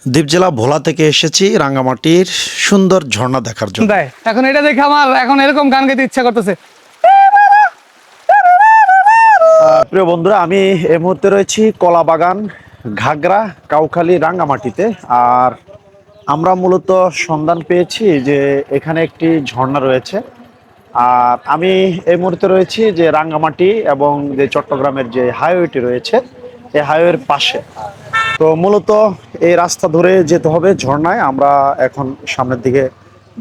দ্বীপ জেলা ভোলা থেকে এসেছি রাঙ্গামাটির সুন্দর ঝর্ণা দেখার জন্য। এখন এটা দেখে আমার এখন এরকম গান গাইতে ইচ্ছা করতেছে। প্রিয় বন্ধুরা, আমি এই মুহূর্তে রয়েছি কলাবাগান, ঘাগরা, কাউখালী, রাঙ্গামাটিতে। আর আমরা মূলত সন্ধান পেয়েছি যে এখানে একটি ঝর্ণা রয়েছে। আর আমি এই মুহূর্তে রয়েছি যে রাঙ্গামাটি এবং যে চট্টগ্রামের যে হাইওয়েটি রয়েছে এই হাইওয়ের পাশে। তো মূলত এই রাস্তা ধরে যেতে হবে ঝর্ণায়। আমরা এখন সামনের দিকে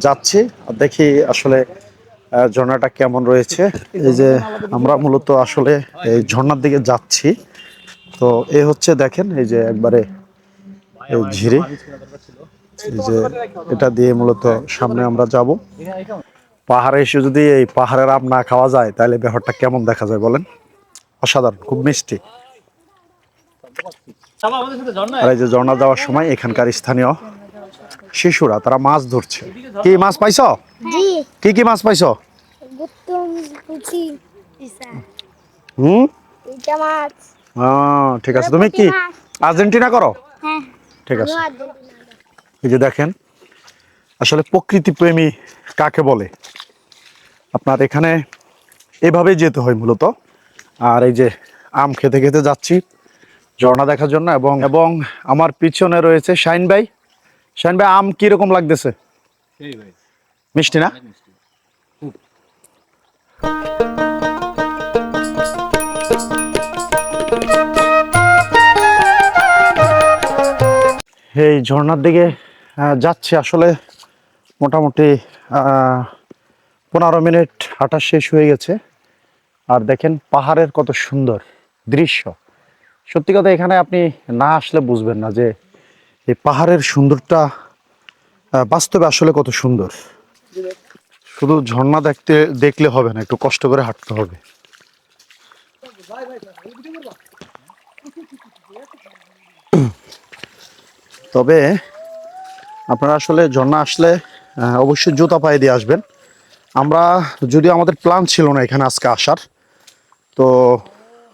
যাচ্ছি, দেখি আসলে ঝর্ণাটা কেমন রয়েছে। এই যে আমরা মূলত আসলে এই ঝর্ণার দিকে যাচ্ছি। তো এই হচ্ছে দেখেন, এই যে একবারে এই ঝিরি, এই যে এটা দিয়ে মূলত সামনে আমরা যাব। পাহাড়ে এসে যদি এই পাহাড়ের আম না খাওয়া যায় তাহলে ব্যাপারটা কেমন দেখা যায় বলেন? অসাধারণ, খুব মিষ্টি। আর এই যে ঝর্ণা যাওয়ার সময় এখানকার স্থানীয় শিশুরা তারা মাছ ধরছে। কি মাছ পাইছো? জি কি কি মাছ পাইছো? গুতুম পুঁচি ইসা হুম, ইটা মাছ। ঠিক আছে। তুমি কি আর্জেন্টিনা করো? হ্যাঁ ঠিক আছে। এই যে দেখেন আসলে প্রকৃতি প্রেমী কাকে বলে। আপনার এখানে এভাবেই যেতে হয় মূলত। আর এই যে আম খেতে খেতে যাচ্ছি ঝর্ণা দেখার জন্য। এবং এবং আমার পিছনে রয়েছে শাইন ভাই। শাইন ভাই, আম কিরকম লাগতেছে? মিষ্টি না? এই ঝর্ণার দিকে যাচ্ছি আসলে মোটামুটি 15 মিনিট হাঁটা শেষ হয়ে গেছে। আর দেখেন পাহাড়ের কত সুন্দর দৃশ্য। সত্যি কথা, এখানে আপনি না আসলে বুঝবেন না যে এই পাহাড়ের সুন্দরটা বাস্তবে আসলে কত সুন্দর। শুধু ঝর্ণা দেখলে হবে না, একটু কষ্ট করে হাঁটতে হবে। তবে আপনারা আসলে ঝর্ণা আসলে অবশ্যই জুতা পায়ে দিয়ে আসবেন। আমরা যদিও আমাদের প্ল্যান ছিল না এখানে আজকে আসার, তো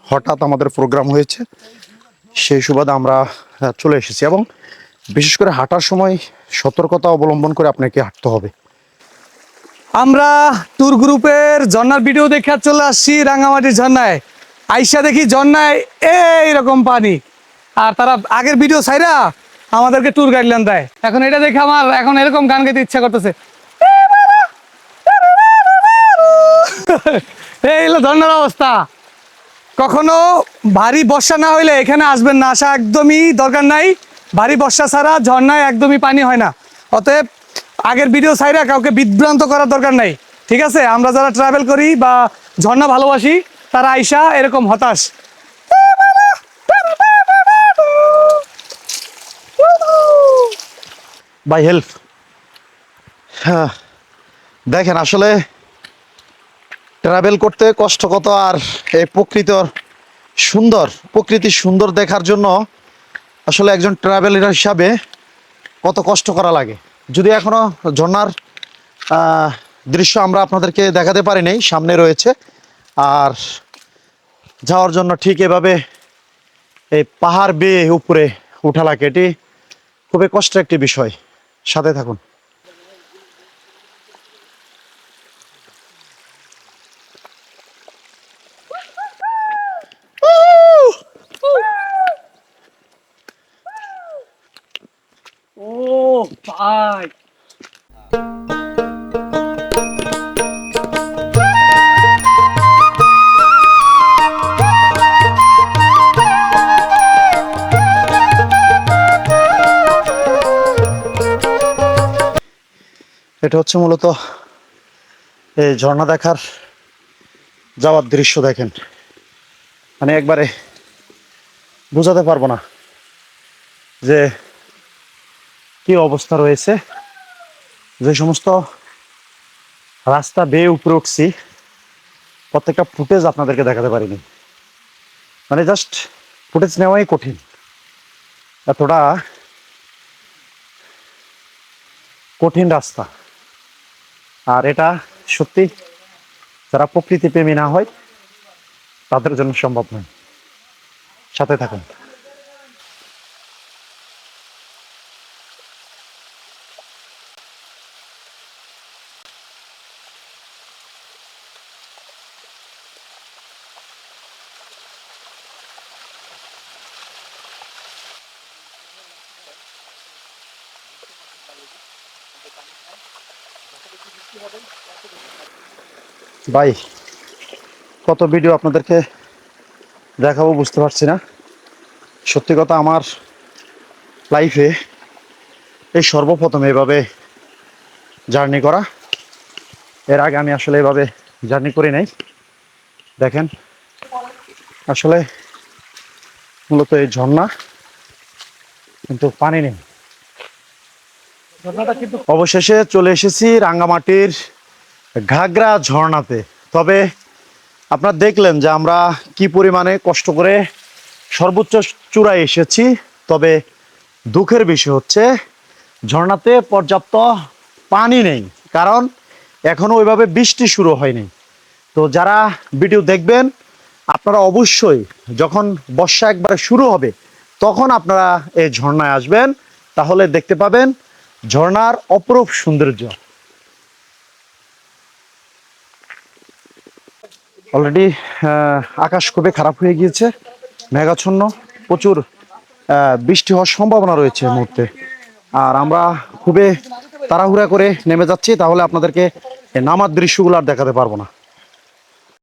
হঠাৎ আমাদের প্রোগ্রাম হয়েছে, সেই সুবাদে আমরা চলে এসেছি। এবং বিশেষ করে হাঁটার সময় সতর্কতা অবলম্বন করে আপনাকে হাঁটতে হবে। আমরা ট্যুর গ্রুপের ঝর্ণার ভিডিও দেখে চলে আসছি রাঙ্গামাটির ঝর্ণায়। আইসা দেখি ঝর্ণায় এইরকম পানি, আর তারা আগের ভিডিও ছাইরা আমাদেরকে ট্যুর গাইডলাইন দেয়। এখন এটা দেখে আমার এখন এরকম গান গাইতে ইচ্ছা করতেছে। এই হলো ঝর্ণার অবস্থা। কখনো ভারী বর্ষা না হইলে এখানে আসবেন না, আসা একদমই দরকার নাই। ভারী বর্ষা ছাড়া ঝর্ণায় একদমই পানি হয় না। অতএব আগের ভিডিও ছাইরা কাউকে বিভ্রান্ত করার দরকার নাই, ঠিক আছে? আমরা যারা ট্রাভেল করি বা ঝর্ণা ভালোবাসি তারা আইসা এরকম হতাশ। বাই হেল্প। হ্যাঁ, দেখেন আসলে ট্রাভেল করতে কষ্ট কত, আর এই প্রকৃতি সুন্দর দেখার জন্য আসলে একজন ট্রাভেলার হিসাবে কত কষ্ট করা লাগে। যদি এখনো ঝর্ণার দৃশ্য আমরা আপনাদেরকে দেখাতে পারি নাই, সামনে রয়েছে। আর যাওয়ার জন্য ঠিক এভাবে এই পাহাড় বেয়ে উপরে উঠা লাগে, এটি খুবই কষ্টের একটি বিষয়। সাথে থাকুন। ও ভাই, এটা হচ্ছে মূলত এই ঝর্ণা দেখার যাওয়ার দৃশ্য। দেখেন মানে একবারে বোঝাতে পারবো না যে কি অবস্থা রয়েছে। যে সমস্ত রাস্তা বেয়ে উপরে উঠছি প্রত্যেকটা ফুটেজ আপনাদেরকে দেখাতে পারিনি। মানে জাস্ট ফুটেজ নেওয়াই কঠিন, এতটা কঠিন রাস্তা। আর এটা সত্যি যারা প্রকৃতি প্রেমী না হয় তাদের জন্য সম্ভব নয়। সাথে থাকুন। ভাই কত ভিডিও আপনাদেরকে দেখাবো বুঝতে পারছি না। সত্যি কথা, আমার লাইফে এই সর্বপ্রথম এভাবে জার্নি করা। এর আগে আমি আসলে এভাবে জার্নি করি নাই। দেখেন, আসলে মূলত এই ঝর্ণা, কিন্তু পানি নেই। অবশেষে চলে এসেছি রাঙ্গামাটির ঘাগরা ঝর্ণাতে। তবে আপনারা দেখলেন যে আমরা কি পরিমাণে কষ্ট করে সর্বোচ্চ চূড়ায় এসেছি। তবে দুঃখের বিষয় হচ্ছে ঝর্ণাতে পর্যাপ্ত পানি নেই, কারণ এখনো ওইভাবে বৃষ্টি শুরু হয়নি। তো যারা ভিডিও দেখবেন, আপনারা অবশ্যই যখন বর্ষা একবারে শুরু হবে তখন আপনারা এই ঝর্ণায় আসবেন, তাহলে দেখতে পাবেন ঝর্ণার অপরূপ সৌন্দর্য। অলরেডি আকাশ খুবই খারাপ হয়ে গিয়েছে, মেঘাচ্ছন্ন, প্রচুর বৃষ্টি হওয়ার সম্ভাবনা রয়েছে এই মুহূর্তে। আর আমরা খুবই তাড়াহুড়া করে নেমে যাচ্ছি, তাহলে আপনাদেরকে এই নামার দৃশ্যগুলো আর দেখাতে পারবো না।